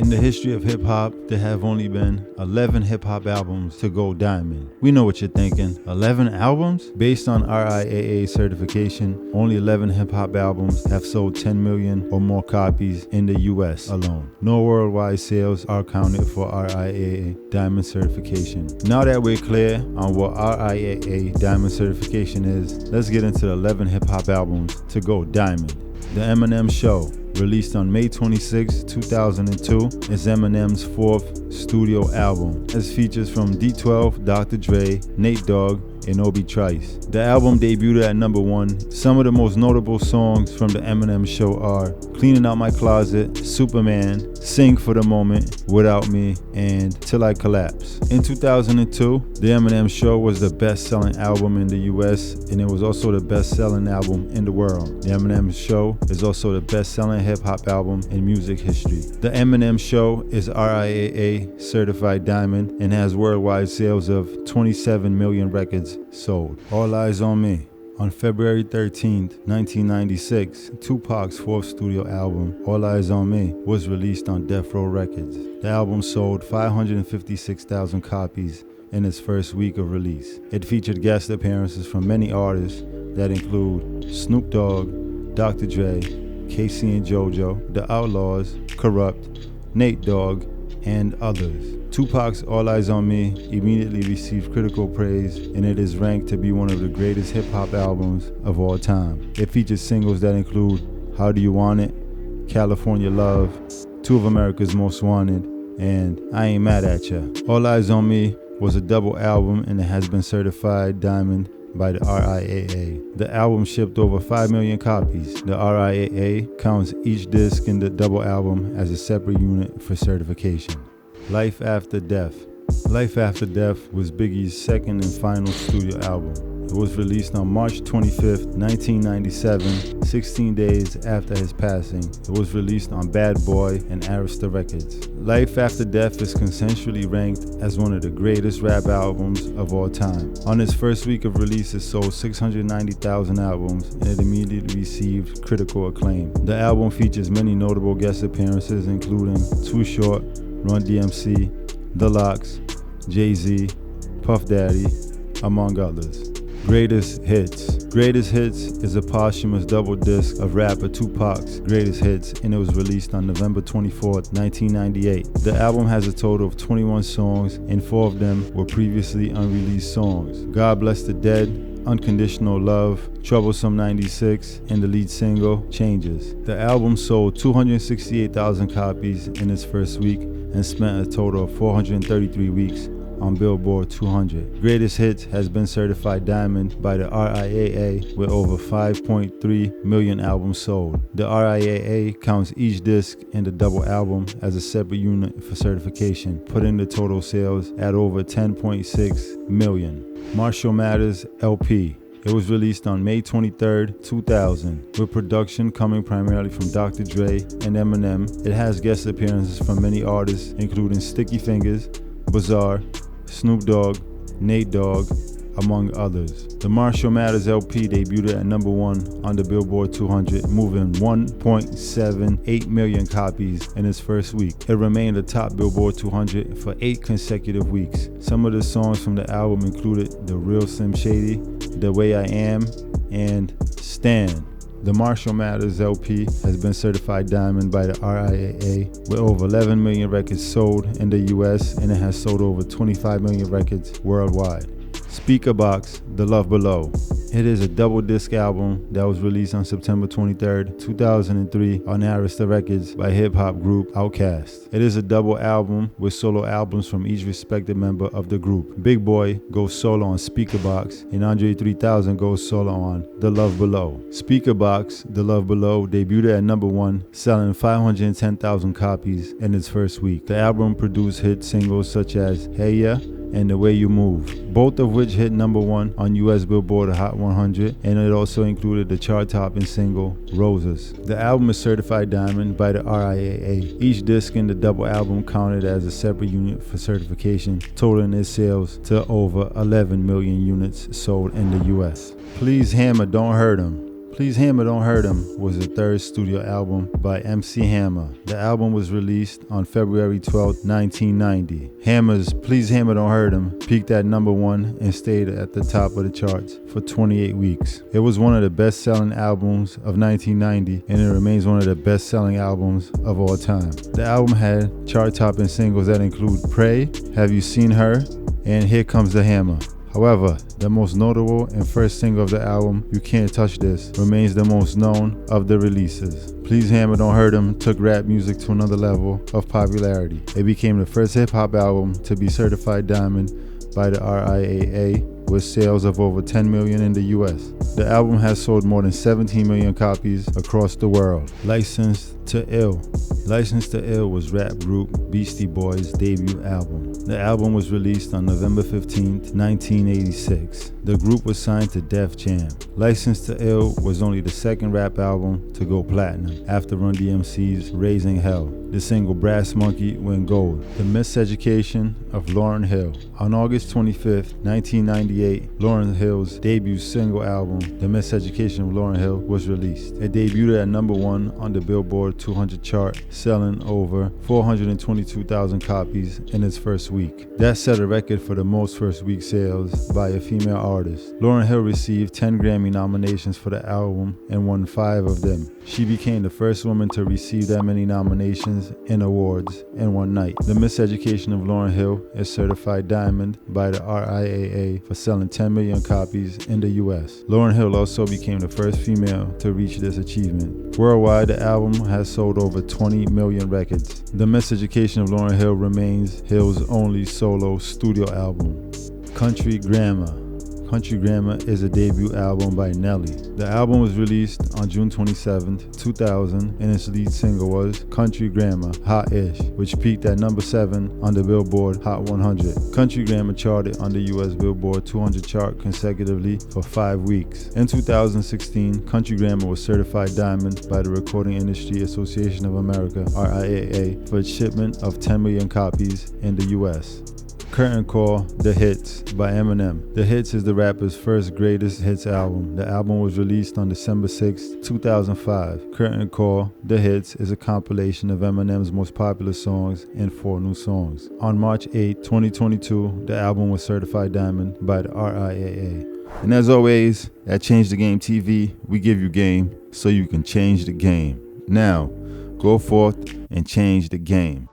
In the history of hip-hop, there have only been 11 hip-hop albums to go diamond. We know what you're thinking. 11 albums? Based on RIAA certification, only 11 hip-hop albums have sold 10 million or more copies in the US alone. No worldwide sales are counted for RIAA diamond certification. Now that we're clear on what RIAA diamond certification is, let's get into the 11 hip-hop albums to go diamond. The Eminem Show, released on May 26, 2002, is Eminem's fourth studio album. It features from D12, Dr. Dre, Nate Dogg, and Obi Trice. The album debuted at number 1. Some of the most notable songs from the Eminem Show are Cleaning Out My Closet, Superman, Sing for the Moment, Without Me, and Till I Collapse. In 2002, the Eminem Show was the best-selling album in the US, and it was also the best-selling album in the world. The Eminem Show is also the best-selling hip-hop album in music history. The Eminem Show is RIAA certified diamond and has worldwide sales of 27 million records sold. All Eyes on Me. On February 13th, 1996, Tupac's fourth studio album, All Eyes on Me, was released on Death Row Records. The album sold 556,000 copies in its first week of release. It featured guest appearances from many artists that include Snoop Dogg, Dr. Dre, Casey and JoJo, The Outlaws, Corrupt, Nate Dogg, and others. Tupac's All Eyes on Me immediately received critical praise, and it is ranked to be one of the greatest hip-hop albums of all time. It features singles that include How Do You Want It, California Love, Two of America's Most Wanted, and I Ain't Mad at Ya. All Eyes on Me was a double album, and it has been certified diamond by the RIAA. The album shipped over 5 million copies. The RIAA counts each disc in the double album as a separate unit for certification. Life After Death. Life After Death was Biggie's second and final studio album. It was released on March 25th, 1997, 16 days after his passing. It was released on Bad Boy and Arista Records. Life After Death is consensually ranked as one of the greatest rap albums of all time. On its first week of release, it sold 690,000 albums, and it immediately received critical acclaim. The album features many notable guest appearances, including Too Short, Run DMC, The Lox, Jay-Z, Puff Daddy, among others. Greatest Hits. Greatest Hits is a posthumous double disc of rapper Tupac's greatest hits, and it was released on November 24th, 1998. The album has a total of 21 songs, and 4 of them were previously unreleased songs. God Bless the Dead, Unconditional Love, Troublesome 96, and the lead single, Changes. The album sold 268,000 copies in its first week and spent a total of 433 weeks on Billboard 200. Greatest Hits has been certified diamond by the RIAA with over 5.3 million albums sold. The RIAA counts each disc in the double album as a separate unit for certification, putting the total sales at over 10.6 million. Marshall Mathers LP. It was released on May 23, 2000, with production coming primarily from Dr. Dre and Eminem. It has guest appearances from many artists, including Sticky Fingers, Bizarre, Snoop Dogg, Nate Dogg, among others. The Marshall Mathers LP debuted at number 1 on the Billboard 200, moving 1.78 million copies in its first week. It remained atop Billboard 200 for 8 consecutive weeks. Some of the songs from the album included The Real Slim Shady, The Way I Am, and Stan. The Marshall Mathers LP has been certified diamond by the RIAA with over 11 million records sold in the US, and it has sold over 25 million records worldwide. Speakerboxxx, The Love Below. It is a double disc album that was released on September 23, 2003 on Arista Records by hip-hop group Outkast. It is a double album with solo albums from each respective member of the group. Big Boy goes solo on Speakerboxxx, and Andre 3000 goes solo on The Love Below. Speakerboxxx, The Love Below debuted at number 1, selling 510,000 copies in its first week. The album produced hit singles such as Hey Ya and The Way You Move, both of which hit number 1 on US Billboard Hot 100, and it also included the chart-topping single Roses. The album is certified diamond by the RIAA. Each disc in the double album counted as a separate unit for certification, totaling its sales to over 11 million units sold in the US. Please Hammer, Don't Hurt 'Em. Please Hammer Don't Hurt Him was the third studio album by MC Hammer. The album was released on February 12, 1990. Hammer's Please Hammer Don't Hurt Him peaked at number 1 and stayed at the top of the charts for 28 weeks. It was one of the best-selling albums of 1990, and it remains one of the best-selling albums of all time. The album had chart-topping singles that include Pray, Have You Seen Her, and Here Comes the Hammer. However, the most notable and first single of the album, You Can't Touch This, remains the most known of the releases. Please Hammer Don't Hurt Him took rap music to another level of popularity. It became the first hip-hop album to be certified diamond by the RIAA, with sales of over 10 million in the US. The album has sold more than 17 million copies across the world. Licensed to Ill. Licensed to Ill was rap group Beastie Boys' debut album. The album was released on November 15, 1986. The group was signed to Def Jam. Licensed to Ill was only the second rap album to go platinum after Run DMC's Raising Hell. The single Brass Monkey went gold. The Miseducation of Lauryn Hill. On August 25, 1998, Lauryn Hill's debut single album, The Miseducation of Lauryn Hill, was released. It debuted at number 1 on the Billboard 200 chart, selling over 422,000 copies in its first week. That set a record for the most first week sales by a female artist. Lauryn Hill received 10 Grammy nominations for the album and won 5 of them. She became the first woman to receive that many nominations and awards in one night. The Miseducation of Lauryn Hill is certified diamond by the RIAA for selling 10 million copies in the US. Lauryn Hill also became the first female to reach this achievement. Worldwide, the album has sold over 20 million records. The Miseducation of Lauryn Hill remains Hill's only solo studio album. Country Grammar. Country Grammar is a debut album by Nelly. The album was released on June 27, 2000, and its lead single was Country Grammar, Hot-ish, which peaked at number 7 on the Billboard Hot 100. Country Grammar charted on the US Billboard 200 chart consecutively for 5 weeks. In 2016, Country Grammar was certified diamond by the Recording Industry Association of America, RIAA, for its shipment of 10 million copies in the US. Curtain Call, The Hits by Eminem. The Hits is the rapper's first greatest hits album. The album was released on December 6, 2005. Curtain Call, The Hits is a compilation of Eminem's most popular songs and 4 new songs. On March 8, 2022, the album was certified diamond by the RIAA. And as always, at Change the Game TV, we give you game so you can change the game. Now, go forth and change the game.